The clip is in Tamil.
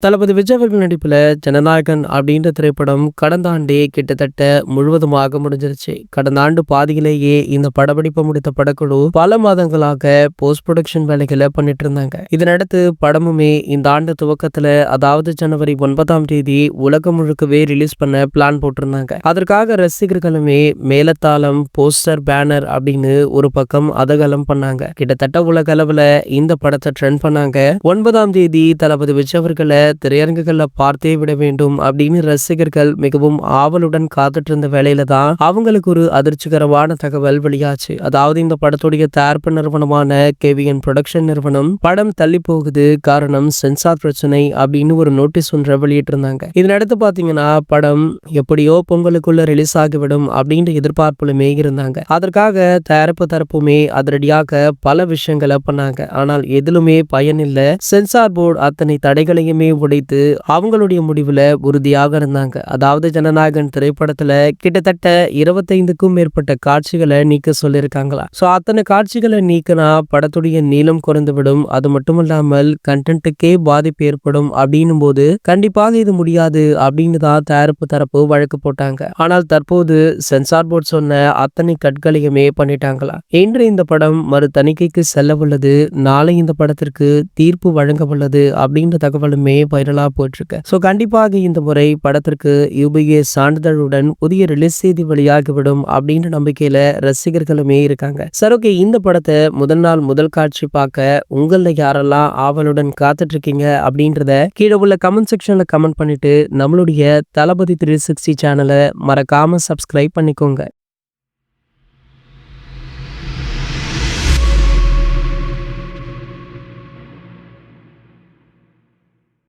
தளபதி விஜய் அவர்கள் நடிப்புல ஜனநாயகன் அப்படின்ற திரைப்படம் கடந்த ஆண்டே கிட்டத்தட்ட முழுவதுமாக முடிஞ்சிருச்சு. கடந்த ஆண்டு பாதியிலேயே இந்த படப்பிடிப்பு முடித்த படக்குழு பல மாதங்களாக போஸ்ட் ப்ரொடக்ஷன் வேலைகளை பண்ணிட்டு இருந்தாங்க. இதனடுத்து படமுமே இந்த ஆண்டு துவக்கத்துல, அதாவது ஜனவரி 9ஆம் தேதி உலகம் முழுக்கவே ரிலீஸ் பண்ண பிளான் போட்டிருந்தாங்க. அதற்காக ரசிகர்களுமே மேலத்தாளம், போஸ்டர், பேனர் அப்படின்னு ஒரு பக்கம் அதகலம் பண்ணாங்க. கிட்டத்தட்ட உலக அளவுல இந்த படத்தை ட்ரெண்ட் பண்ணாங்க. 9ஆம் தேதி தளபதி விஜய் அவர்களை திரையரங்குகள்ல பார்த்தே விட வேண்டும் அப்படின்னு ரசிகர்கள் மிகவும் ஆவலுடன் காத்துட்டு இருந்த வேலையில தான் அவங்களுக்கு ஒரு அதிர்ச்சிகரமான தகவல் வெளியாச்சு. அதாவது இந்த படத்துடைய தயாரிப்பு நிறுவனமான கேவிஎன் புரொடக்ஷன் நிறுவனம் படம் தள்ளி போகுது, காரணம் சென்சார் பிரச்சனை அப்படின்னு ஒரு நோட்டீஸ் ஒன்றை வெளியிட்டு இருந்தாங்க. இதனடுத்து பாத்தீங்கன்னா படம் எப்படியோ பொங்கலுக்குள்ள ரிலீஸ் ஆகிவிடும் அப்படின்ற எதிர்பார்ப்புலுமே இருந்தாங்க. அதற்காக தயாரிப்பு தரப்புமே அதிரடியாக பல விஷயங்களை பண்ணாங்க. ஆனால் எதிலுமே பயன் இல்லை. சென்சார் போர்டு அத்தனை தடைகளையுமே உடைத்து அவங்களுடைய முடிவுல உறுதியாக இருந்தாங்க. அதாவது ஜனநாயகன் திரைப்படத்துல கிட்டத்தட்ட 25க்கும் மேற்பட்ட காட்சிகளை நீக்க சொல்லியிருக்காங்களா. சோ அத்தனை காட்சிகளை நீக்கினா படத்துடைய நீளம் குறைந்துவிடும், அது மட்டுமல்லாமல் கண்டென்ட்டுக்கே பாதிப்பு ஏற்படும் அப்படின்னும் போது கண்டிப்பாக இது முடியாது அப்படின்னு தான் தயாரிப்பு தரப்பு வழக்கு போட்டாங்க. ஆனால் தற்போது சென்சார் போர்டு சொன்ன அத்தனை கட்களையுமே பண்ணிட்டாங்களா. இன்று இந்த படம் மறு தணிக்கைக்கு செல்ல உள்ளது, நாளை இந்த படத்திற்கு தீர்ப்பு வழங்க உள்ளது அப்படின்ற தகவலுமே வைரலா போயிட்டு. சோ கண்டிப்பாக இந்த முறை படத்திற்கு யூபிஏ சான்றிதழுடன் புதிய ரிலீஸ் செய்தி வெளியாகிவிடும் அப்படின்ற நம்பிக்கையில ரசிகர்களுமே இருக்காங்க. சரி, ஓகே, இந்த படத்தை முதல் நாள் முதல் காட்சி பார்க்க உங்கள யாரெல்லாம் ஆவலுடன் காத்துட்டு இருக்கீங்க அப்படின்றத கீழே உள்ள கமெண்ட் செக்ஷன்ல கமெண்ட் பண்ணிட்டு நம்மளுடைய தளபதி 360 சேனலை மறக்காம சப்ஸ்கிரைப் பண்ணிக்கோங்க.